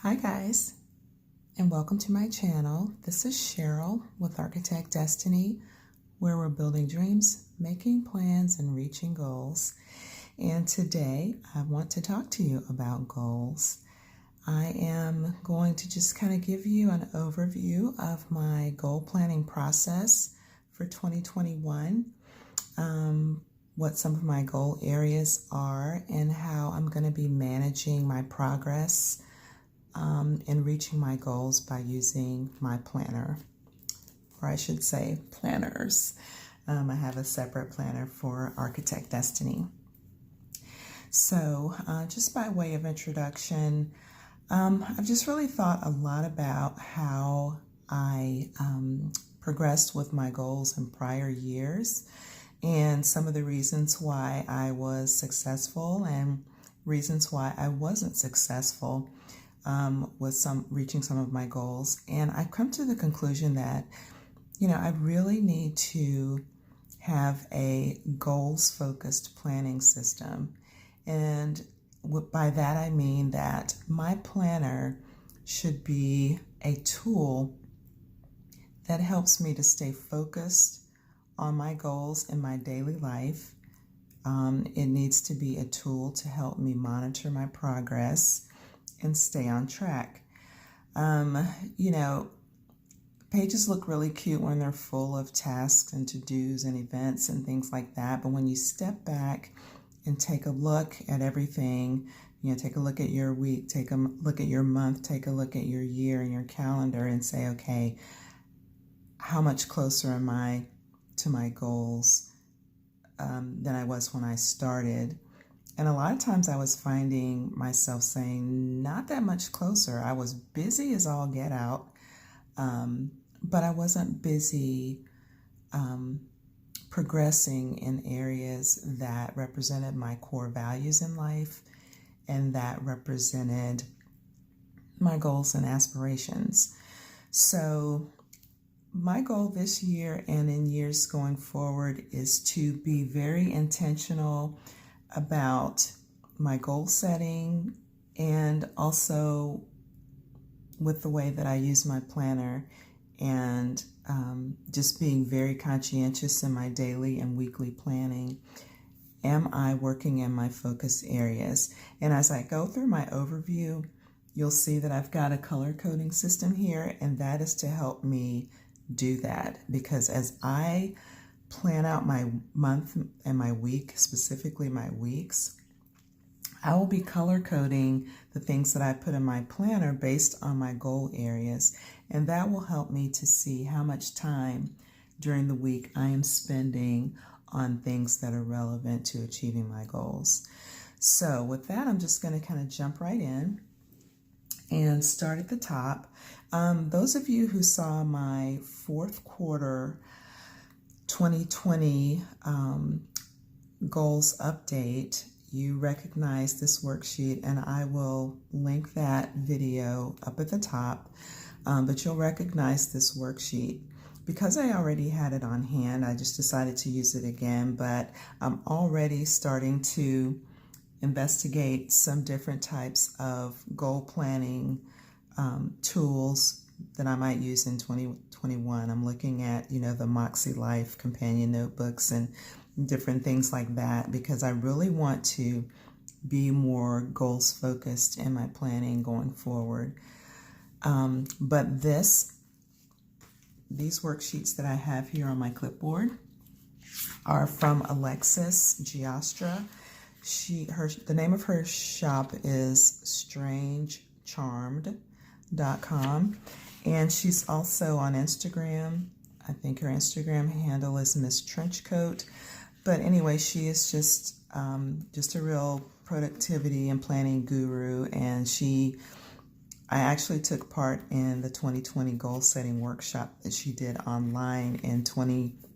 Hi guys, and welcome to my channel. This is Cheryl with Architect Destiny, where we're building dreams, making plans, and reaching goals. And today I want to talk to you about goals. I am going to just kind of give you an overview of my goal planning process for 2021, what some of my goal areas are, and how I'm going to be managing my progress in reaching my goals by using my planner, or I should say planners. I have a separate planner for Architect Destiny. So just by way of introduction, I've just really thought a lot about how I progressed with my goals in prior years and some of the reasons why I was successful and reasons why I wasn't successful with reaching some of my goals. And I've come to the conclusion that, I really need to have a goals-focused planning system. And by that I mean that my planner should be a tool that helps me to stay focused on my goals in my daily life. It needs to be a tool to help me monitor my progress and stay on track. Pages look really cute when they're full of tasks and to-dos and events and things like that. But when you step back and take a look at everything, take a look at your week, take a look at your month, take a look at your year and your calendar and say, okay, how much closer am I to my goals than I was when I started? And a lot of times I was finding myself saying, not that much closer. I was busy as all get out, but I wasn't busy progressing in areas that represented my core values in life and that represented my goals and aspirations. So my goal this year and in years going forward is to be very intentional about my goal setting and also with the way that I use my planner and just being very conscientious in my daily and weekly planning. Am I working in my focus areas? And as I go through my overview, you'll see that I've got a color coding system here, and that is to help me do that, because as I plan out my month and my week, specifically my weeks, I will be color coding the things that I put in my planner based on my goal areas, and that will help me to see how much time during the week I am spending on things that are relevant to achieving my goals. So with that, I'm just going to kind of jump right in and start at the top. Those of you who saw my fourth quarter 2020 goals update, you recognize this worksheet, and I will link that video up at the top, but you'll recognize this worksheet. Because I already had it on hand, I just decided to use it again, but I'm already starting to investigate some different types of goal planning tools that I might use in 2021. I'm looking at, the Moxie Life companion notebooks and different things like that, because I really want to be more goals focused in my planning going forward. But these worksheets that I have here on my clipboard are from Alexis Giostra. The name of her shop is strangecharmed.com, and she's also on Instagram. I think her Instagram handle is Miss Trenchcoat. But anyway, she is just a real productivity and planning guru, and I actually took part in the 2020 goal setting workshop that she did online in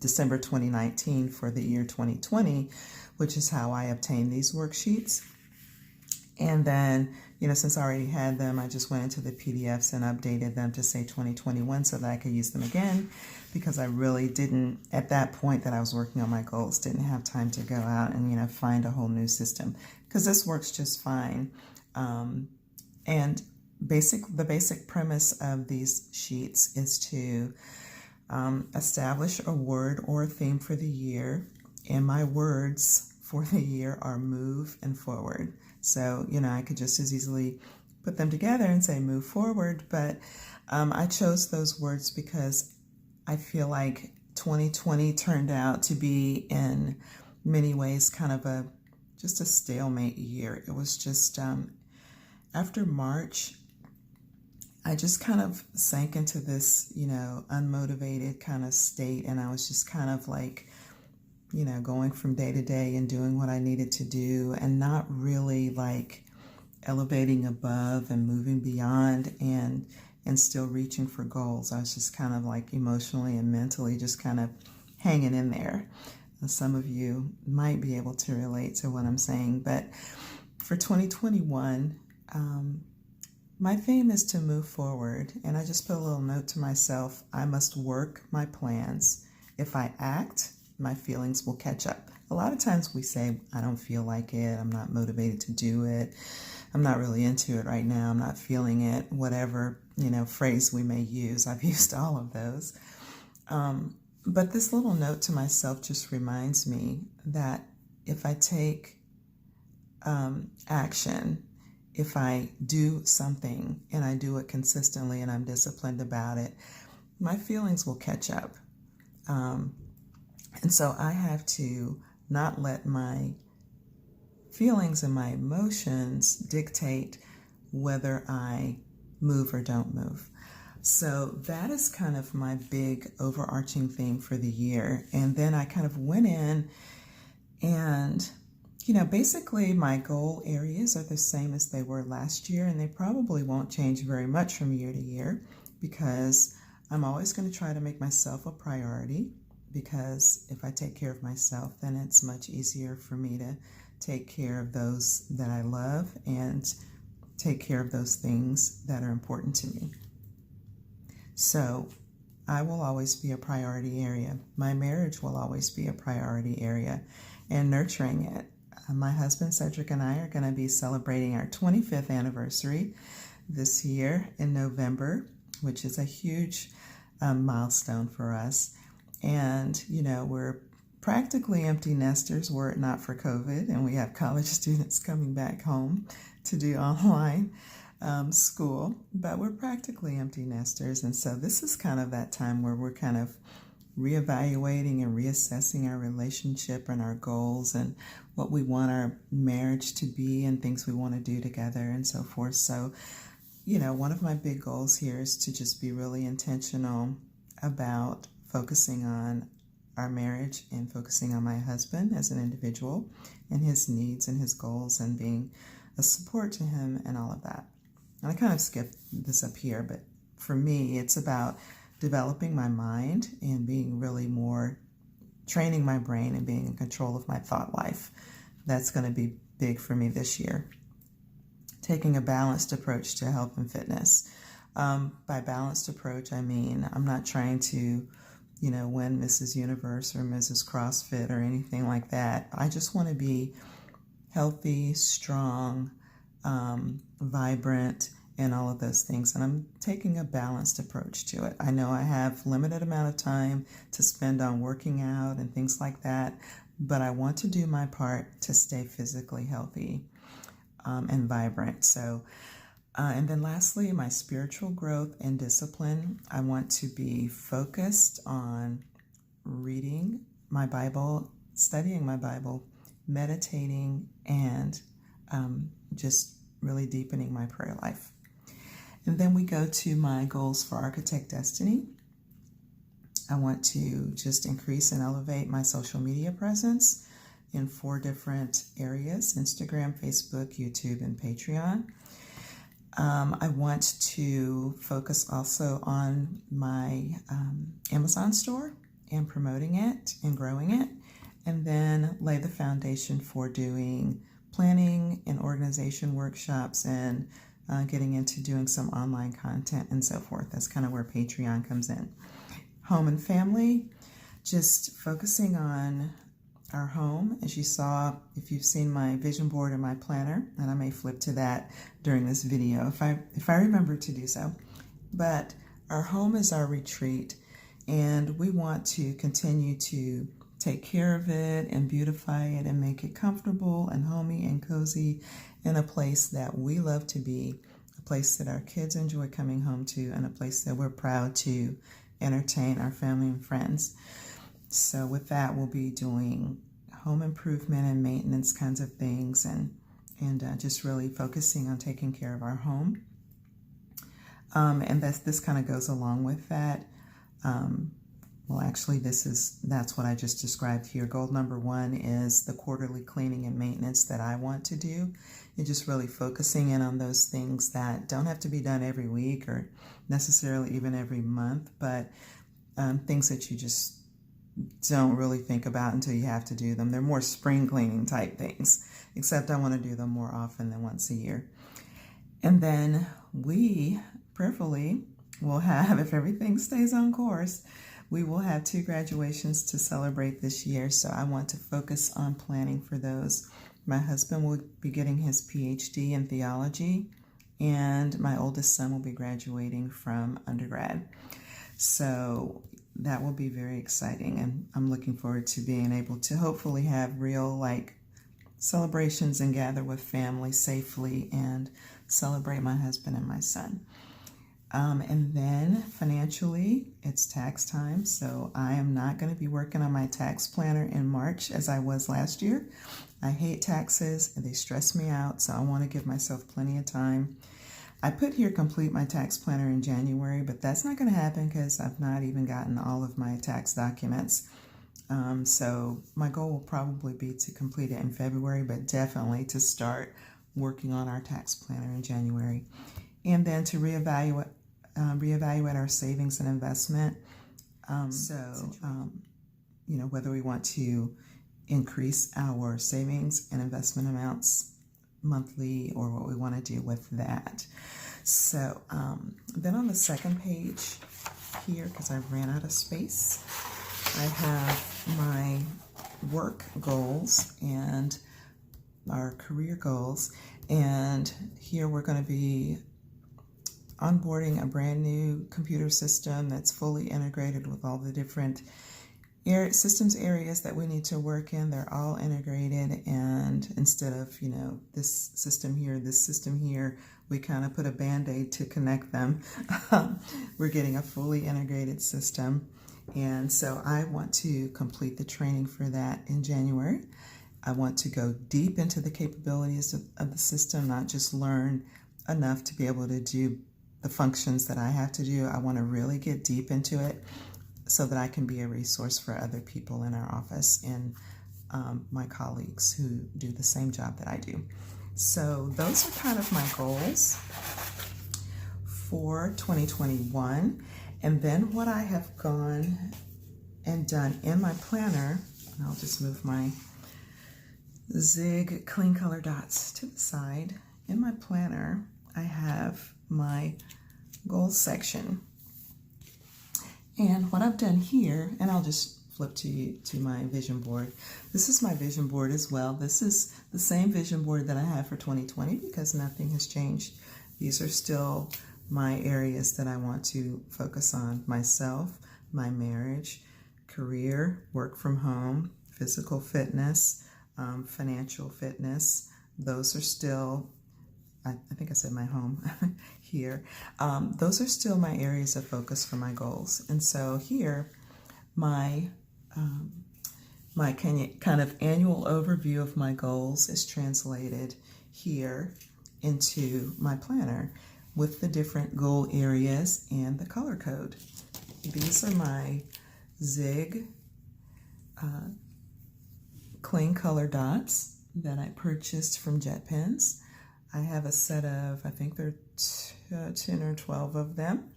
December 2019 for the year 2020, which is how I obtained these worksheets. And then, since I already had them, I just went into the PDFs and updated them to say 2021 so that I could use them again, because I really didn't, at that point that I was working on my goals, didn't have time to go out and, find a whole new system, because this works just fine. And the basic premise of these sheets is to establish a word or a theme for the year. And my words for the year are move and forward. So, I could just as easily put them together and say move forward, but I chose those words because I feel like 2020 turned out to be in many ways kind of just a stalemate year. It was just after March, I just kind of sank into this, unmotivated kind of state. And I was just kind of like, going from day to day and doing what I needed to do and not really like elevating above and moving beyond and still reaching for goals. I was just kind of like emotionally and mentally just kind of hanging in there. Some of you might be able to relate to what I'm saying, but for 2021, my theme is to move forward, and I just put a little note to myself: I must work my plans. If I act, my feelings will catch up. A lot of times we say, I don't feel like it, I'm not motivated to do it, I'm not really into it right now, I'm not feeling it, whatever, phrase we may use. I've used all of those. But this little note to myself just reminds me that if I take action, if I do something and I do it consistently and I'm disciplined about it, my feelings will catch up. And so I have to not let my feelings and my emotions dictate whether I move or don't move. So that is kind of my big overarching theme for the year. And then I kind of went in and, basically my goal areas are the same as they were last year, and they probably won't change very much from year to year because I'm always going to try to make myself a priority, because if I take care of myself, then it's much easier for me to take care of those that I love and take care of those things that are important to me. So I will always be a priority area. My marriage will always be a priority area, and nurturing it. My husband Cedric and I are going to be celebrating our 25th anniversary this year in November, which is a huge milestone for us. And, we're practically empty nesters were it not for COVID, and we have college students coming back home to do online school, but we're practically empty nesters. And so this is kind of that time where we're kind of reevaluating and reassessing our relationship and our goals and what we want our marriage to be and things we want to do together and so forth. So, one of my big goals here is to just be really intentional about focusing on our marriage and focusing on my husband as an individual and his needs and his goals and being a support to him and all of that. And I kind of skipped this up here, but for me, it's about developing my mind and being really more training my brain and being in control of my thought life. That's going to be big for me this year. Taking a balanced approach to health and fitness. By balanced approach, I mean I'm not trying to, win Mrs. Universe or Mrs. CrossFit or anything like that. I just want to be healthy, strong, vibrant, and all of those things. And I'm taking a balanced approach to it. I know I have limited amount of time to spend on working out and things like that, but I want to do my part to stay physically healthy and vibrant. So, and then lastly, my spiritual growth and discipline. I want to be focused on reading my Bible, studying my Bible, meditating, and just really deepening my prayer life. And then we go to my goals for Architect Destiny. I want to just increase and elevate my social media presence in 4 different areas: Instagram, Facebook, YouTube, and Patreon. I want to focus also on my Amazon store and promoting it and growing it, and then lay the foundation for doing planning and organization workshops and getting into doing some online content and so forth. That's kind of where Patreon comes in. Home and family, just focusing on our home, as you saw, if you've seen my vision board or my planner, and I may flip to that during this video if I remember to do so. But our home is our retreat, and we want to continue to take care of it and beautify it and make it comfortable and homey and cozy in a place that we love to be, a place that our kids enjoy coming home to, and a place that we're proud to entertain our family and friends. So with that, we'll be doing home improvement and maintenance kinds of things, and just really focusing on taking care of our home. And this kind of goes along with that. Well, actually, that's what I just described here. Goal number 1 is the quarterly cleaning and maintenance that I want to do. And just really focusing in on those things that don't have to be done every week or necessarily even every month, but things that you just don't really think about until you have to do them. They're more spring cleaning type things, except I want to do them more often than once a year. And then we prayerfully will have, if everything stays on course, we will have 2 graduations to celebrate this year. So I want to focus on planning for those. My husband will be getting his PhD in theology, and my oldest son will be graduating from undergrad. So that will be very exciting, and I'm looking forward to being able to hopefully have real celebrations and gather with family safely and celebrate my husband and my son. And then financially, it's tax time, so I am not going to be working on my tax planner in March as I was last year. I hate taxes, and they stress me out, so I want to give myself plenty of time. I put here complete my tax planner in January, but that's not going to happen because I've not even gotten all of my tax documents. So my goal will probably be to complete it in February, but definitely to start working on our tax planner in January. And then to reevaluate our savings and investment. Whether we want to increase our savings and investment amounts monthly or what we want to do with that. So then on the second page here, because I ran out of space, I have my work goals and our career goals. And here we're going to be onboarding a brand new computer system that's fully integrated with all the different systems areas that we need to work in. They're all integrated, and instead of, this system here, we kind of put a Band-Aid to connect them. We're getting a fully integrated system, and so I want to complete the training for that in January. I want to go deep into the capabilities of the system, not just learn enough to be able to do the functions that I have to do. I want to really get deep into it so that I can be a resource for other people in our office and my colleagues who do the same job that I do. So those are kind of my goals for 2021. And then what I have gone and done in my planner, and I'll just move my Zig clean color dots to the side. In my planner, I have my goals section. And what I've done here, and I'll just flip to my vision board. This is my vision board as well. This is the same vision board that I have for 2020 because nothing has changed. These are still my areas that I want to focus on: myself, my marriage, career, work from home, physical fitness, financial fitness. Those are still, I think I said my home here. Those are still my areas of focus for my goals. And so here, my kind of annual overview of my goals is translated here into my planner with the different goal areas and the color code. These are my Zig clean color dots that I purchased from JetPens. I have a set of, I think there are 10 or 12 of them.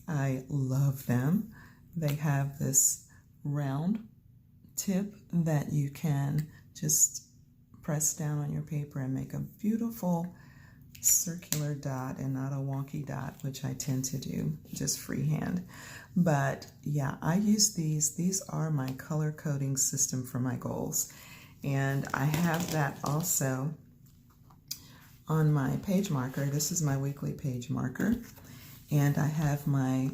I love them. They have this round tip that you can just press down on your paper and make a beautiful circular dot and not a wonky dot, which I tend to do just freehand. But yeah, I use these. These are my color coding system for my goals. And I have that also on my page marker. This is my weekly page marker. And I have my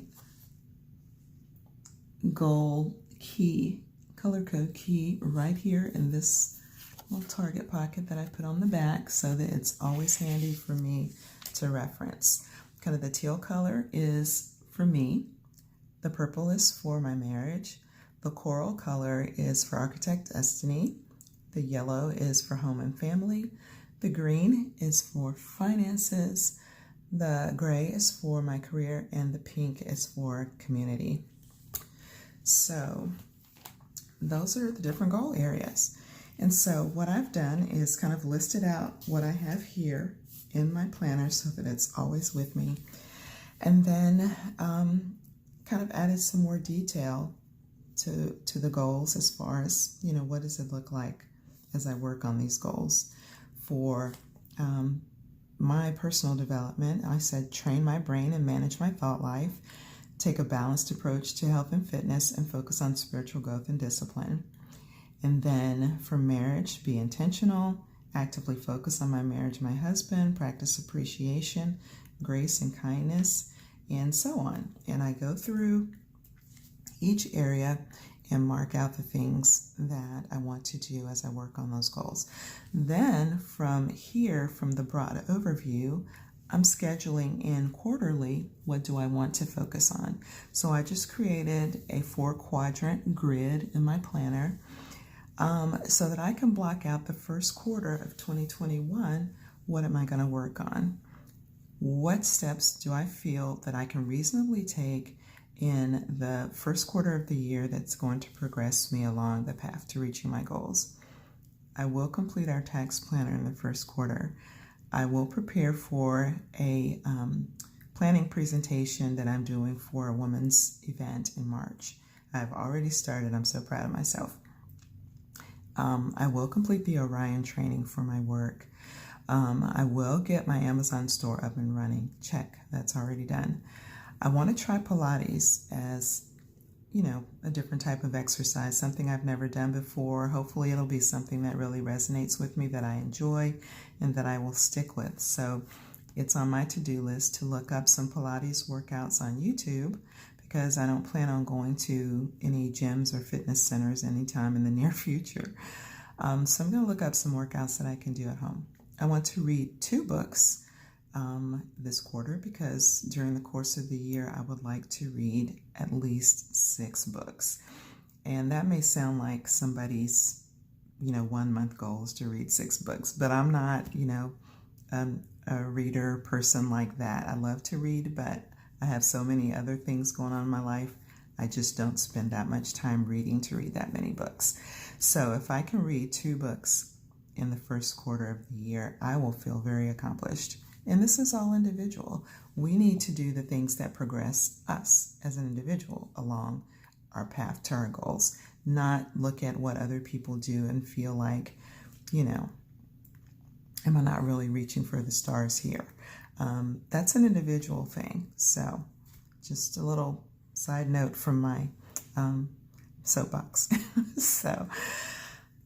goal key, color code key right here in this little target pocket that I put on the back so that it's always handy for me to reference. Kind of the teal color is for me. The purple is for my marriage. The coral color is for Architect Destiny. The yellow is for home and family. The green is for finances. The gray is for my career, and the pink is for community. So those are the different goal areas. And so what I've done is kind of listed out what I have here in my planner so that it's always with me. And then kind of added some more detail to the goals as far as, you know, what does it look like as I work on these goals. For my personal development, I said train my brain and manage my thought life, take a balanced approach to health and fitness, and focus on spiritual growth and discipline. And then for marriage, be intentional, actively focus on my marriage, my husband, practice appreciation, grace and kindness, and so on. And I go through each area and mark out the things that I want to do as I work on those goals. Then from here, from the broad overview, I'm scheduling in quarterly, what do I want to focus on? So I just created a 4-quadrant grid in my planner so that I can block out the first quarter of 2021. What am I going to work on? What steps do I feel that I can reasonably take in the first quarter of the year that's going to progress me along the path to reaching my goals? I will complete our tax planner in the first quarter. I will prepare for a planning presentation that I'm doing for a women's event in March. I've already started. I'm so proud of myself. I will complete the Orion training for my work. I will get my Amazon store up and running. Check, that's already done. I want to try Pilates as, you know, a different type of exercise, something I've never done before. Hopefully it'll be something that really resonates with me, that I enjoy, and that I will stick with. So it's on my to-do list to look up some Pilates workouts on YouTube, because I don't plan on going to any gyms or fitness centers anytime in the near future. So I'm going to look up some workouts that I can do at home. I want to read 2 books this quarter, because during the course of the year I would like to read at least 6 books. And that may sound like somebody's, you know, 1-month goal is to read 6 books, but I'm not, you know, a reader person like that. I love to read, but I have so many other things going on in my life. I just don't spend that much time reading to read that many books. So if I can read 2 books in the first quarter of the year, I will feel very accomplished. And this is all individual. We need to do the things that progress us as an individual along our path to our goals, not look at what other people do and feel like, you know, am I not really reaching for the stars here? That's an individual thing. So just a little side note from my soapbox. So,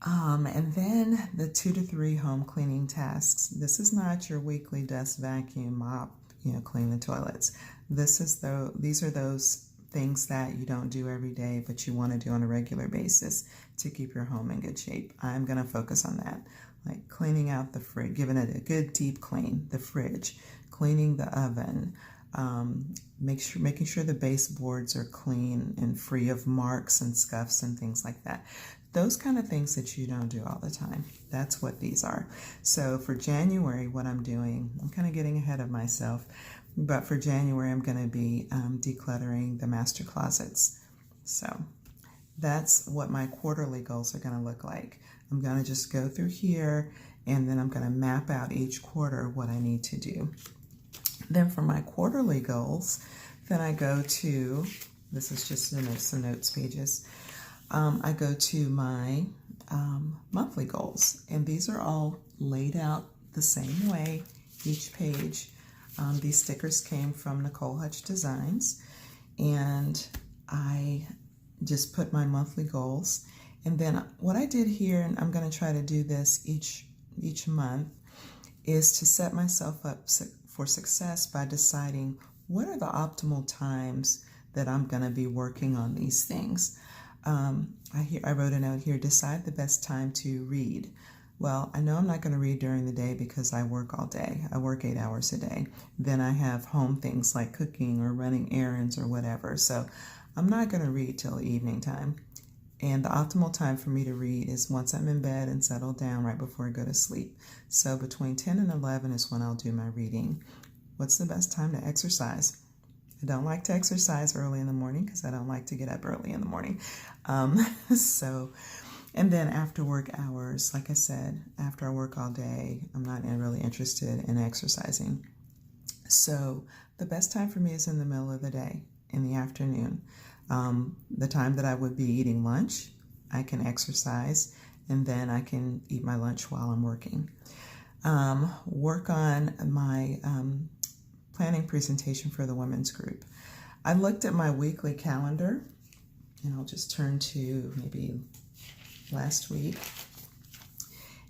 and then the 2 to 3 home cleaning tasks. This is not your weekly dust vacuum, mop, you know, clean the toilets. These are those things that you don't do every day, but you want to do on a regular basis to keep your home in good shape. I'm going to focus on that, like cleaning out the fridge, giving it a good deep clean, the fridge, cleaning the oven, making sure the baseboards are clean and free of marks and scuffs and things like that. Those kind of things that you don't do all the time. That's what these are. So for January, what I'm doing, I'm kind of getting ahead of myself, but for January, I'm going to be decluttering the master closets. So that's what my quarterly goals are going to look like. I'm going to just go through here, and then I'm going to map out each quarter what I need to do. Then for my quarterly goals, then I go to, this is just some notes pages, I go to my monthly goals, and these are all laid out the same way each page. These stickers came from Nicole Hutch Designs, and I just put my monthly goals. And then what I did here, and I'm going to try to do this each month, is to set myself up for success by deciding what are the optimal times that I'm going to be working on these things. I wrote a note here, decide the best time to read. Well, I know I'm not going to read during the day because I work all day. I work 8 hours a day. Then I have home things like cooking or running errands or whatever. So I'm not going to read till evening time. And the optimal time for me to read is once I'm in bed and settled down right before I go to sleep. So between 10 and 11 is when I'll do my reading. What's the best time to exercise? I don't like to exercise early in the morning because I don't like to get up early in the morning. And then after work hours, like I said, after I work all day, I'm not really interested in exercising. So the best time for me is in the middle of the day, in the afternoon. The time that I would be eating lunch, I can exercise, and then I can eat my lunch while I'm working. Work on my planning presentation for the women's group. I looked at my weekly calendar, and I'll just turn to maybe last week.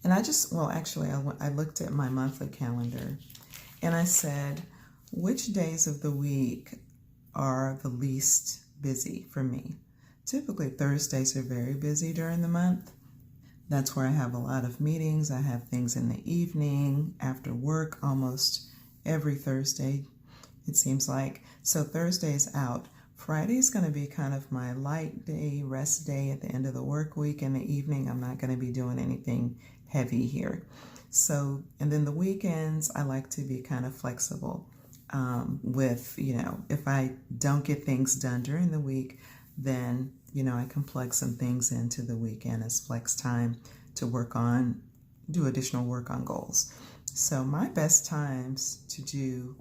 And I looked at my monthly calendar, and I said, which days of the week are the least busy for me? Typically, Thursdays are very busy during the month. That's where I have a lot of meetings. I have things in the evening, after work, almost every Thursday, it seems like. So Thursday's out. Friday is going to be kind of my light day, rest day at the end of the work week. In the evening, I'm not going to be doing anything heavy here. So, and then the weekends, I like to be kind of flexible with, if I don't get things done during the week, then, I can plug some things into the weekend as flex time to do additional work on goals. So my best times to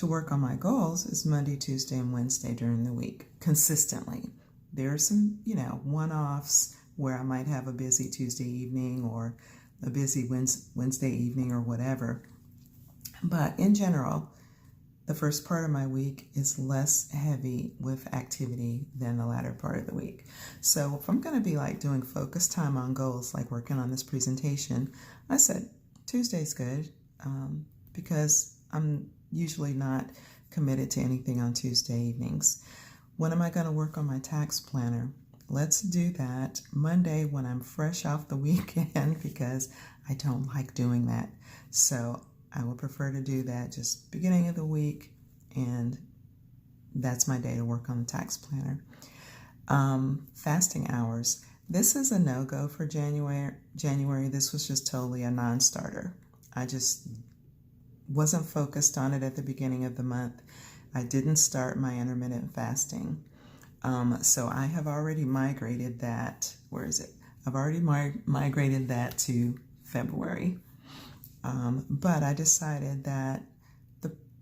work on my goals is Monday, Tuesday, and Wednesday during the week, consistently. There are some, one-offs where I might have a busy Tuesday evening or a busy Wednesday evening or whatever. But in general, the first part of my week is less heavy with activity than the latter part of the week. So if I'm going to be doing focus time on goals, like working on this presentation, I said Tuesday's good because I'm usually not committed to anything on Tuesday evenings. When am I going to work on my tax planner? Let's do that Monday when I'm fresh off the weekend because I don't like doing that. So I would prefer to do that just beginning of the week, and that's my day to work on the tax planner. Fasting hours. This is a no-go for January. This was just totally a non-starter. I just wasn't focused on it at the beginning of the month. I didn't start my intermittent fasting. So I have already migrated that. Where is it? I've already migrated that to February. But I decided that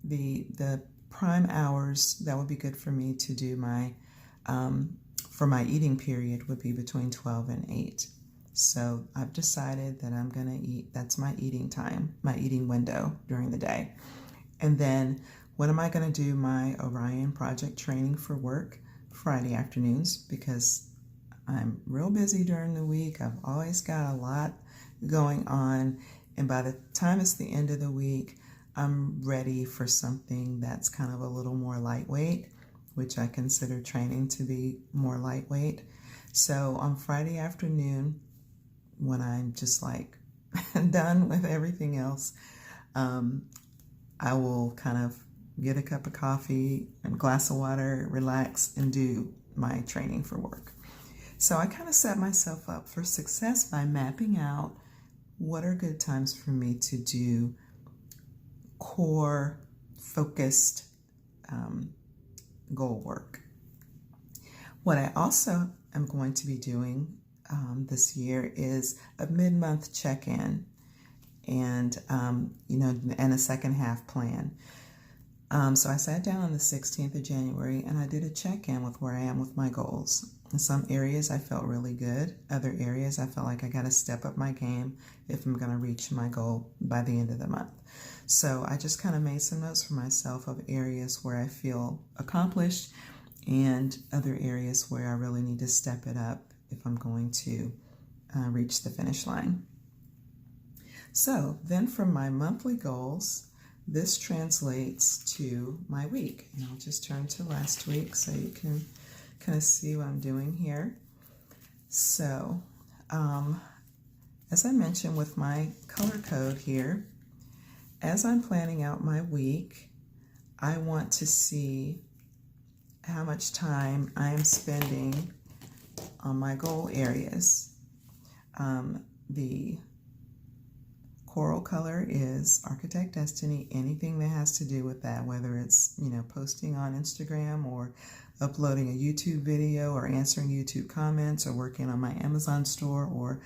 the prime hours that would be good for me to do for my eating period would be between 12 and 8. So I've decided that I'm going to eat, that's my eating time, my eating window during the day. And then when am I going to do my Orion project training for work? Friday afternoons, because I'm real busy during the week. I've always got a lot going on. And by the time it's the end of the week, I'm ready for something that's kind of a little more lightweight, which I consider training to be more lightweight. So on Friday afternoon, when I'm just done with everything else, I will kind of get a cup of coffee and a glass of water, relax, and do my training for work. So I kind of set myself up for success by mapping out what are good times for me to do core focused goal work. What I also am going to be doing this year is a mid-month check-in and a second half plan. So I sat down on the 16th of January and I did a check-in with where I am with my goals. In some areas I felt really good. Other areas I felt like I got to step up my game if I'm going to reach my goal by the end of the month. So I just kind of made some notes for myself of areas where I feel accomplished and other areas where I really need to step it up if I'm going to reach the finish line. So then from my monthly goals, this translates to my week. And I'll just turn to last week so you can kind of see what I'm doing here. So as I mentioned with my color code here, as I'm planning out my week, I want to see how much time I am spending on my goal areas. The coral color is Architect Destiny. Anything that has to do with that, whether it's, posting on Instagram or uploading a YouTube video or answering YouTube comments or working on my Amazon store or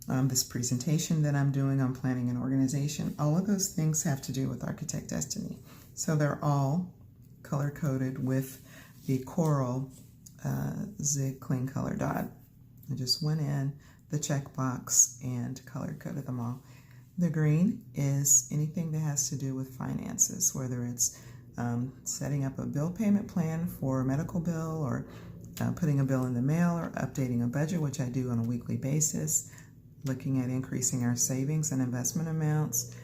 this presentation that I'm doing on planning an organization, all of those things have to do with Architect Destiny. So they're all color-coded with the coral Zig Clean Color dot. I just went in the checkbox and color-coded them all. The green is anything that has to do with finances, whether it's setting up a bill payment plan for a medical bill or putting a bill in the mail or updating a budget, which I do on a weekly basis, looking at increasing our savings and investment amounts.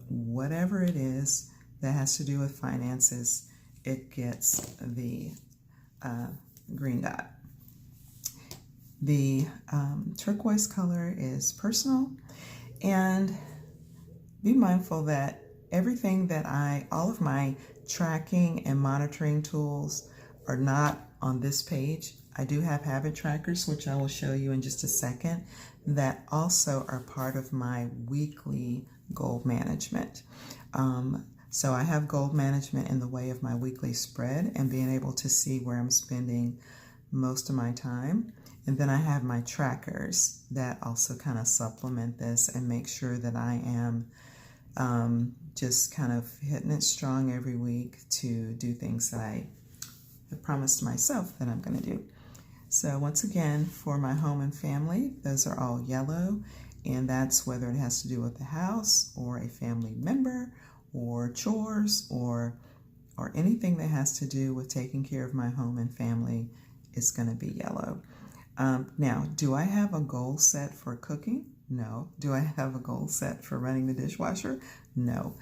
Whatever it is that has to do with finances, it gets the green dot. The turquoise color is personal, and be mindful that everything that all of my tracking and monitoring tools are not on this page. I do have habit trackers, which I will show you in just a second, that also are part of my weekly goal management. So I have goal management in the way of my weekly spread and being able to see where I'm spending most of my time. And then I have my trackers that also kind of supplement this and make sure that I am just kind of hitting it strong every week to do things that I have promised myself that I'm going to do. So once again, for my home and family, those are all yellow, and that's whether it has to do with the house or a family member or chores or anything that has to do with taking care of my home and family is going to be yellow. Now, do I have a goal set for cooking? No. Do I have a goal set for running the dishwasher? No.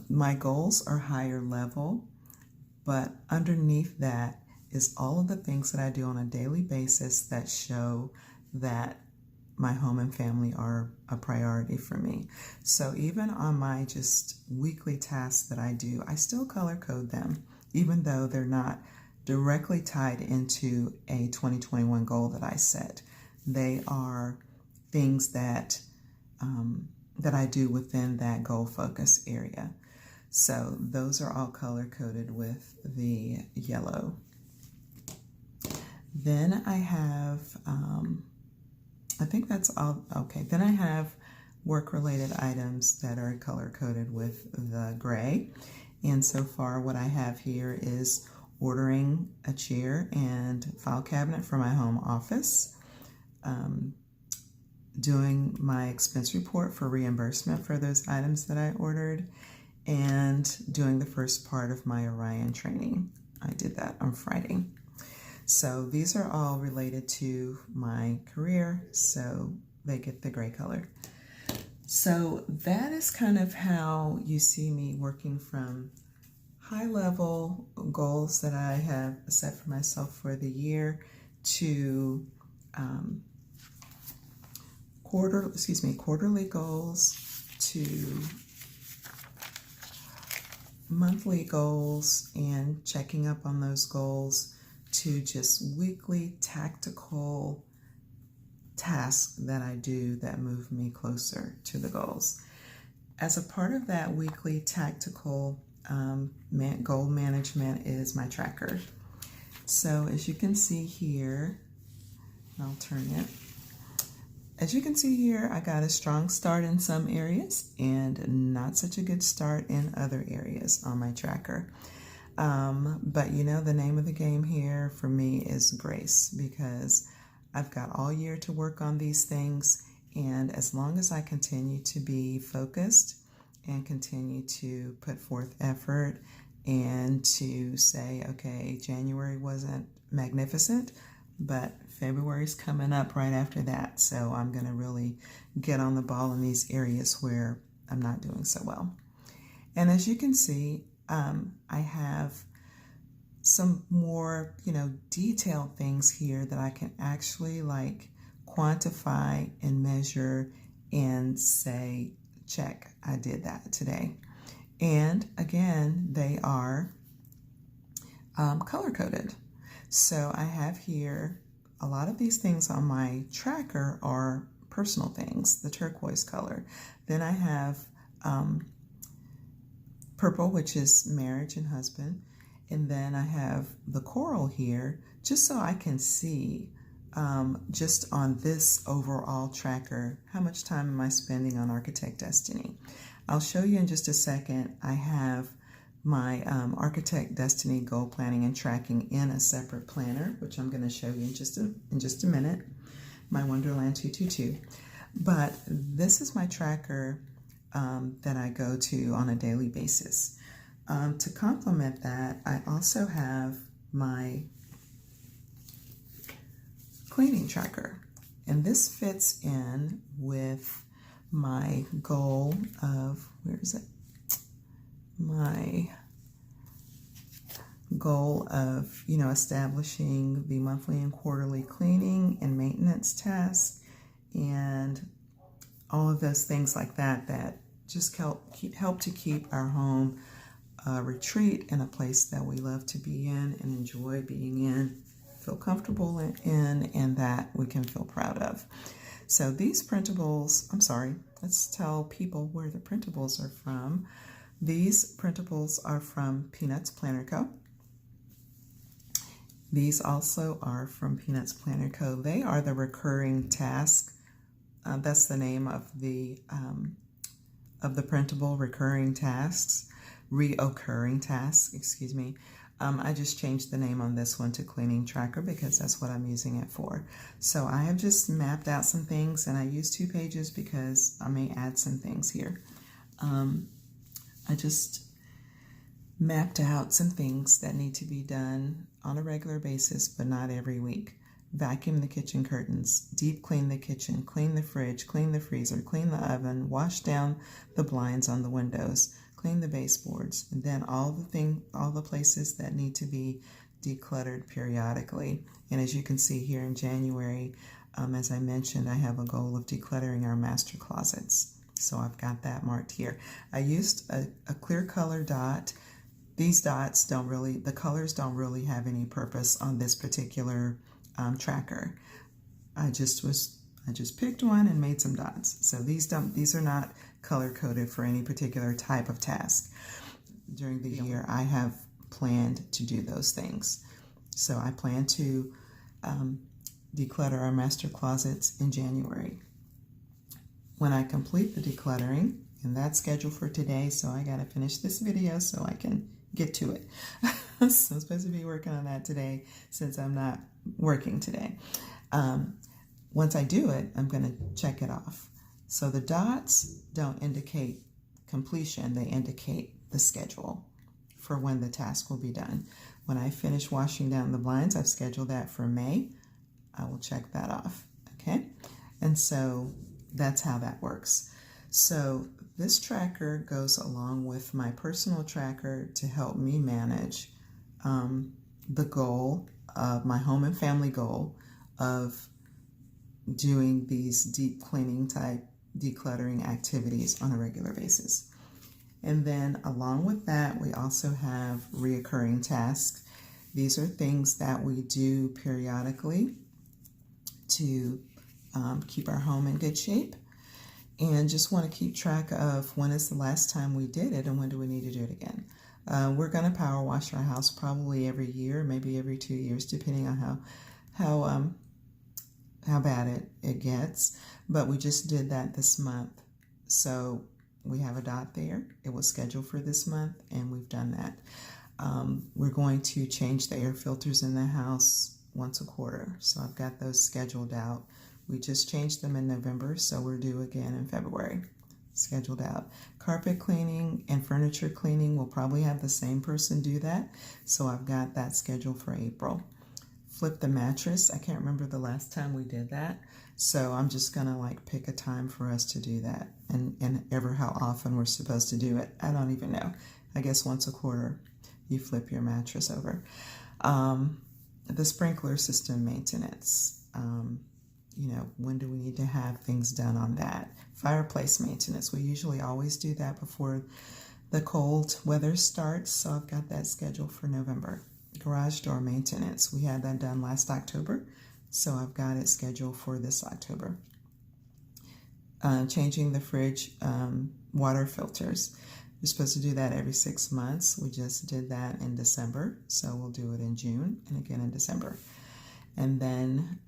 My goals are higher level, but underneath that is all of the things that I do on a daily basis that show that my home and family are a priority for me. So even on my just weekly tasks that I do, I still color code them, even though they're not directly tied into a 2021 goal that I set. They are things that I do within that goal focus area. So those are all color coded with the yellow. Then I have, I think that's all. Okay, then I have work-related items that are color-coded with the gray. And so far what I have here is ordering a chair and file cabinet for my home office, doing my expense report for reimbursement for those items that I ordered, and doing the first part of my Orion training. I did that on Friday. So these are all related to my career, so they get the gray color. So that is kind of how you see me working from high-level goals that I have set for myself for the year to quarterly goals to monthly goals and checking up on those goals to just weekly tactical tasks that I do that move me closer to the goals. As a part of that weekly tactical goal management is my tracker. So as you can see here, I'll turn it. As you can see here, I got a strong start in some areas and not such a good start in other areas on my tracker. But you know, the name of the game here for me is grace, because I've got all year to work on these things. And as long as I continue to be focused and continue to put forth effort and to say, okay, January wasn't magnificent, but February's coming up right after that. So I'm going to really get on the ball in these areas where I'm not doing so well. And as you can see, I have some more, detailed things here that I can actually like quantify and measure and say, check, I did that today. And again, they are color coded. So I have here a lot of these things on my tracker are personal things, the turquoise color. Then I have purple, which is marriage and husband. And then I have the coral here, just so I can see just on this overall tracker, how much time am I spending on Architect Destiny. I'll show you in just a second. I have my Architect Destiny goal planning and tracking in a separate planner, which I'm going to show you in just a minute, my Wonderland 222. But this is my tracker that I go to on a daily basis. To complement that, I also have my cleaning tracker, and this fits in with my goal of, my goal of, establishing the monthly and quarterly cleaning and maintenance tasks and all of those things like that just help to keep our home a retreat and a place that we love to be in and enjoy being in, feel comfortable in, and that we can feel proud of. So these printables, let's tell people where the printables are from. These printables are from Peanuts Planner Co. These also are from Peanuts Planner Co. They are the recurring task. That's the name of the printable, recurring tasks. Reoccurring tasks, excuse me. I just changed the name on this one to Cleaning Tracker because that's what I'm using it for. So I have just mapped out some things, and I use 2 pages because I may add some things here. I just mapped out some things that need to be done on a regular basis, but not every week. Vacuum the kitchen curtains, deep clean the kitchen, clean the fridge, clean the freezer, clean the oven, wash down the blinds on the windows, clean the baseboards, and then all the places that need to be decluttered periodically. And as you can see here in January, as I mentioned, I have a goal of decluttering our master closets. So I've got that marked here. I used a clear color dot. These dots the colors don't really have any purpose on this particular tracker. I just picked one and made some dots. So these are not color coded for any particular type of task. During the year, I have planned to do those things. So I plan to declutter our master closets in January. When I complete the decluttering, and that's scheduled for today, so I gotta finish this video so I can get to it. So I'm supposed to be working on that today since I'm not working today. Once I do it, I'm going to check it off. So the dots don't indicate completion, they indicate the schedule for when the task will be done. When I finish washing down the blinds, I've scheduled that for May. I will check that off, okay? And so that's how that works. So this tracker goes along with my personal tracker to help me manage the goal of my home and family goal of doing these deep cleaning type decluttering activities on a regular basis. And then along with that, we also have reoccurring tasks. These are things that we do periodically to keep our home in good shape, and just want to keep track of when is the last time we did it and when do we need to do it again. We're going to power wash our house probably every year, maybe every 2 years, depending on how bad it gets. But we just did that this month. So we have a dot there. It was scheduled for this month, and we've done that. we're going to change the air filters in the house once a quarter. So I've got those scheduled out. We just changed them in November, so we're due again in February. Scheduled out. Carpet cleaning and furniture cleaning, we'll probably have the same person do that. So I've got that scheduled for April. Flip the mattress. I can't remember the last time we did that. So I'm just gonna like pick a time for us to do that, and ever how often we're supposed to do it. I don't even know. I guess once a quarter you flip your mattress over. The sprinkler system maintenance. When do we need to have things done on that? Fireplace maintenance. We usually always do that before the cold weather starts, so I've got that scheduled for November. Garage door maintenance. We had that done last October, so I've got it scheduled for this October. Changing the fridge water filters. We're supposed to do that every 6 months. We just did that in December, so we'll do it in June and again in December. And then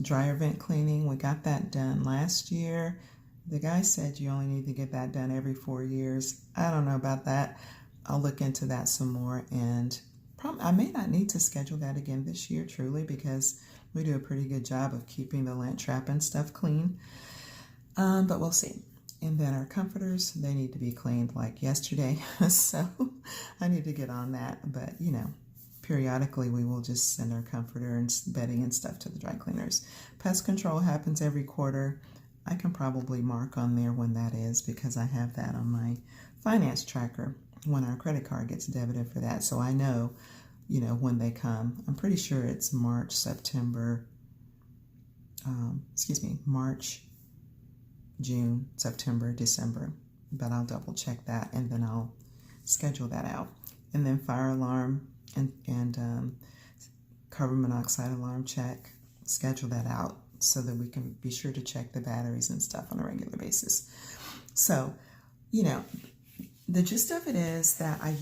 dryer vent cleaning. We got that done last year. The guy said you only need to get that done every 4 years. I don't know about that. I'll look into that some more, and I may not need to schedule that again this year, truly, because we do a pretty good job of keeping the lint trap and stuff clean. But we'll see. And then our comforters, they need to be cleaned like yesterday. So I need to get on that. But, periodically we will just send our comforter and bedding and stuff to the dry cleaners. Pest control happens every quarter. I can probably mark on there when that is, because I have that on my finance tracker when our credit card gets debited for that. So I know, when they come. I'm pretty sure it's March, June, September, December, but I'll double check that and then I'll schedule that out. And then fire alarm and carbon monoxide alarm check, schedule that out so that we can be sure to check the batteries and stuff on a regular basis. So, the gist of it is that I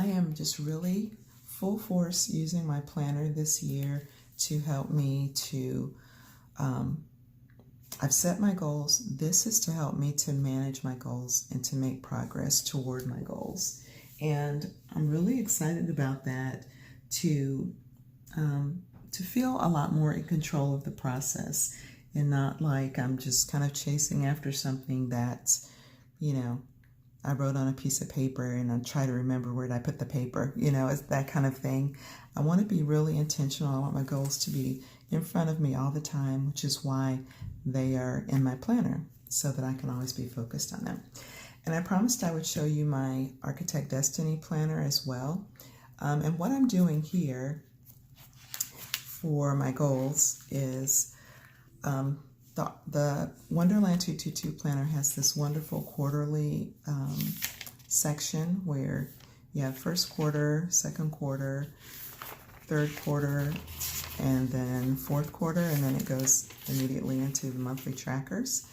am just really full force using my planner this year to help me to, I've set my goals. This is to help me to manage my goals and to make progress toward my goals. And I'm really excited about that, to feel a lot more in control of the process and not like I'm just kind of chasing after something that, I wrote on a piece of paper and I try to remember where did I put the paper, it's that kind of thing. I want to be really intentional. I want my goals to be in front of me all the time, which is why they are in my planner, so that I can always be focused on them. And I promised I would show you my Architect Destiny planner as well. And what I'm doing here for my goals is the Wonderland 222 planner has this wonderful quarterly section where you have first quarter, second quarter, third quarter, and then fourth quarter, and then it goes immediately into the monthly trackers.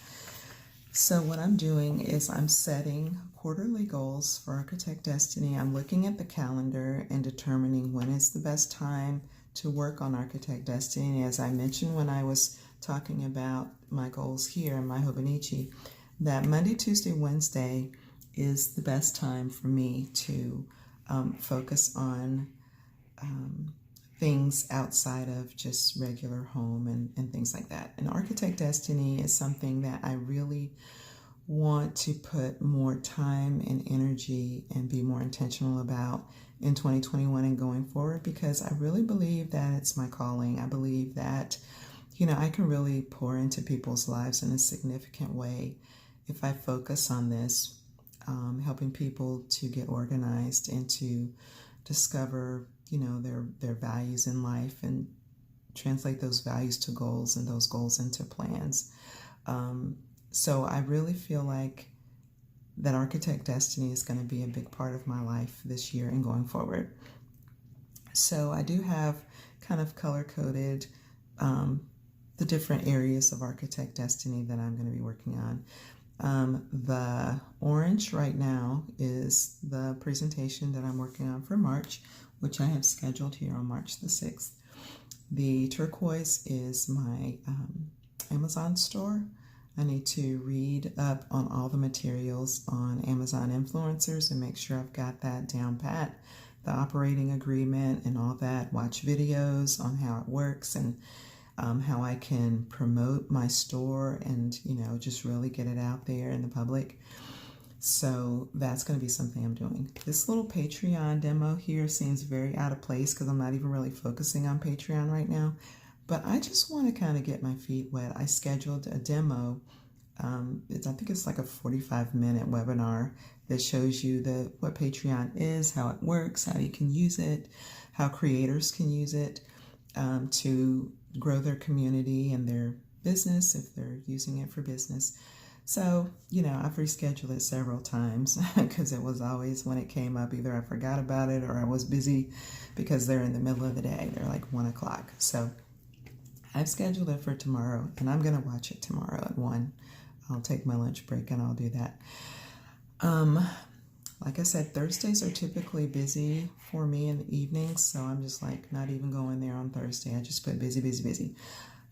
So what I'm doing is I'm setting quarterly goals for Architect Destiny. I'm looking at the calendar and determining when is the best time to work on Architect Destiny. As I mentioned when I was talking about my goals here in my Hobonichi, that Monday, Tuesday, Wednesday is the best time for me to focus on things outside of just regular home and things like that. And Architect Destiny is something that I really want to put more time and energy and be more intentional about in 2021 and going forward, because I really believe that it's my calling. I believe that, I can really pour into people's lives in a significant way if I focus on this, helping people to get organized and to discover their values in life and translate those values to goals and those goals into plans. So I really feel like that Architect Destiny is going to be a big part of my life this year and going forward. So I do have kind of color-coded the different areas of Architect Destiny that I'm going to be working on. The orange right now is the presentation that I'm working on for March, which I have scheduled here on March the 6th. The turquoise is my Amazon store. I need to read up on all the materials on Amazon influencers and make sure I've got that down pat, the operating agreement and all that, watch videos on how it works and how I can promote my store and, just really get it out there in the public. So that's going to be something I'm doing. This little Patreon demo here seems very out of place because I'm not even really focusing on Patreon right now. But I just want to kind of get my feet wet. I scheduled a demo. I think it's like a 45-minute webinar that shows you what Patreon is, how it works, how you can use it, how creators can use it to grow their community and their business if they're using it for business. So, I've rescheduled it several times because it was always when it came up, either I forgot about it or I was busy because they're in the middle of the day. They're like 1 o'clock. So I've scheduled it for tomorrow and I'm going to watch it tomorrow at 1. I'll take my lunch break and I'll do that. Like I said, Thursdays are typically busy for me in the evenings, so I'm just like not even going there on Thursday. I just put busy, busy, busy.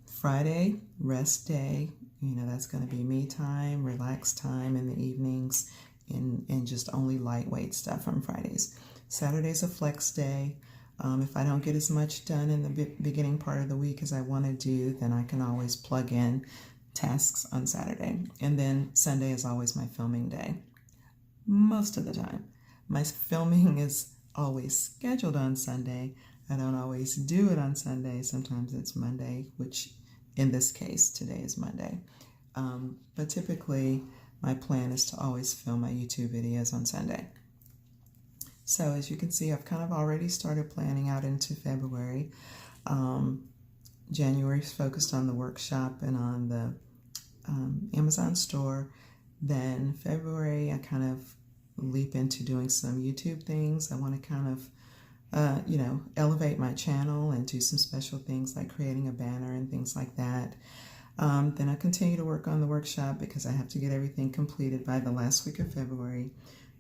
Friday, rest day, that's going to be me time, relaxed time in the evenings, and just only lightweight stuff on Fridays. Saturday's a flex day. If I don't get as much done in the beginning part of the week as I want to do, then I can always plug in tasks on Saturday. And then Sunday is always my filming day. Most of the time. My filming is always scheduled on Sunday. I don't always do it on Sunday. Sometimes it's Monday, which in this case, today is Monday. But typically, my plan is to always film my YouTube videos on Sunday. So as you can see, I've kind of already started planning out into February. January is focused on the workshop and on the Amazon store. Then February, I kind of leap into doing some YouTube things. I want to kind of, elevate my channel and do some special things like creating a banner and things like that. Then I continue to work on the workshop because I have to get everything completed by the last week of February.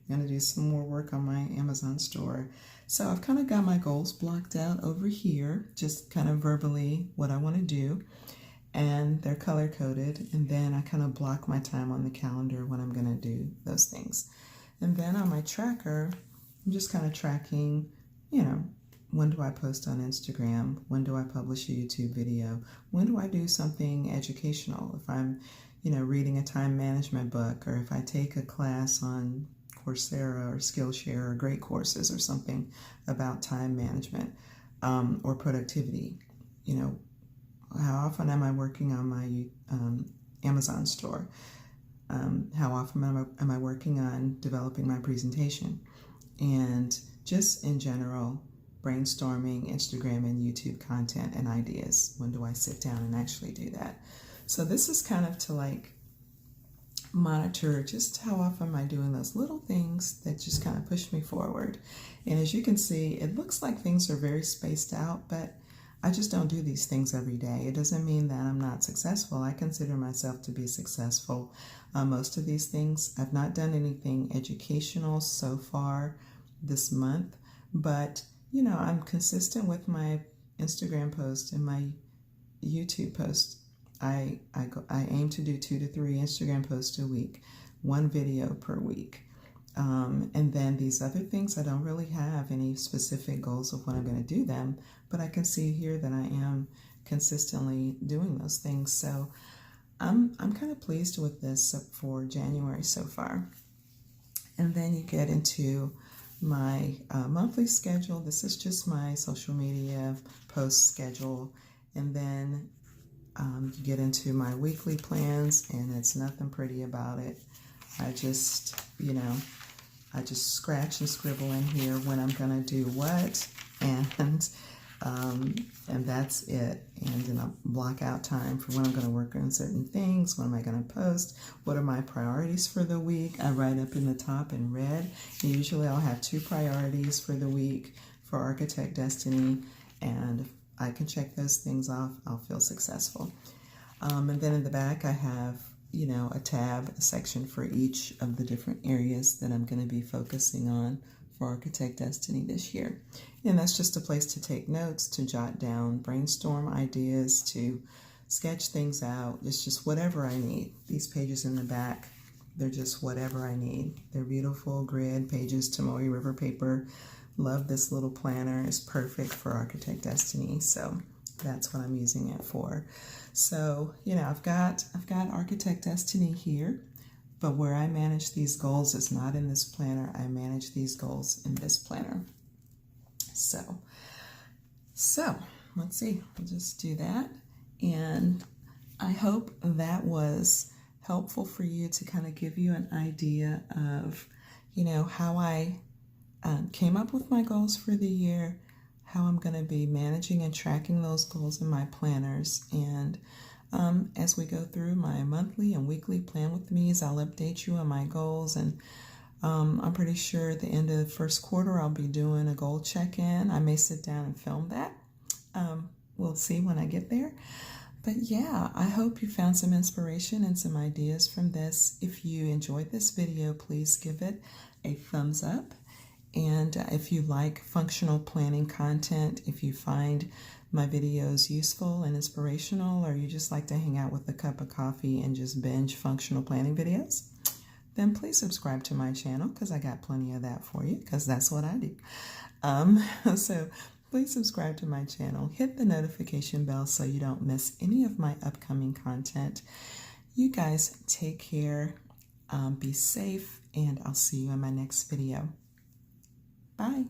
I'm going to do some more work on my Amazon store. So I've kind of got my goals blocked out over here, just kind of verbally what I want to do. And they're color-coded, and then I kind of block my time on the calendar when I'm going to do those things. And then on my tracker, I'm just kind of tracking, when do I post on Instagram? When do I publish a YouTube video? When do I do something educational? If I'm, reading a time management book, or if I take a class on Coursera or Skillshare or Great Courses or something about time management or productivity, how often am I working on my Amazon store? How often am I working on developing my presentation? And just in general, brainstorming Instagram and YouTube content and ideas. When do I sit down and actually do that? So this is kind of to monitor just how often am I doing those little things that just kind of push me forward. And as you can see, it looks like things are very spaced out, but I just don't do these things every day. It doesn't mean that I'm not successful. I consider myself to be successful. Most of these things, I've not done anything educational so far this month, but I'm consistent with my Instagram post and my YouTube post. I aim to do 2 to 3 Instagram posts a week, 1 video per week. And then these other things, I don't really have any specific goals of when I'm going to do them, but I can see here that I am consistently doing those things. So I'm kind of pleased with this for January so far. And then you get into my monthly schedule. This is just my social media post schedule. And then you get into my weekly plans, and it's nothing pretty about it. I just scratch and scribble in here when I'm going to do what, and that's it. And then I'll block out time for when I'm going to work on certain things. When am I going to post? What are my priorities for the week? I write up in the top in red. And usually I'll have 2 priorities for the week for Architect Destiny, and if I can check those things off, I'll feel successful. And then in the back I have a tab, a section for each of the different areas that I'm going to be focusing on for Architect Destiny this year. And that's just a place to take notes, to jot down, brainstorm ideas, to sketch things out. It's just whatever I need. These pages in the back, they're just whatever I need. They're beautiful grid pages, Tomoe River paper. Love this little planner. It's perfect for Architect Destiny. So that's what I'm using it for. So, you know, I've got Architect Destiny here, but where I manage these goals is not in this planner. I manage these goals in this planner. So let's see, we'll just do that. And I hope that was helpful for you to kind of give you an idea of, you know, how I came up with my goals for the year, how I'm going to be managing and tracking those goals in my planners. And as we go through my monthly and weekly plan with me's, I'll update you on my goals. And I'm pretty sure at the end of the first quarter, I'll be doing a goal check-in. I may sit down and film that. We'll see when I get there. But yeah, I hope you found some inspiration and some ideas from this. If you enjoyed this video, please give it a thumbs up. And if you like functional planning content, if you find my videos useful and inspirational, or you just like to hang out with a cup of coffee and just binge functional planning videos, then please subscribe to my channel, because I got plenty of that for you, because that's what I do. So please subscribe to my channel. Hit the notification bell so you don't miss any of my upcoming content. You guys take care, be safe, and I'll see you in my next video. Bye.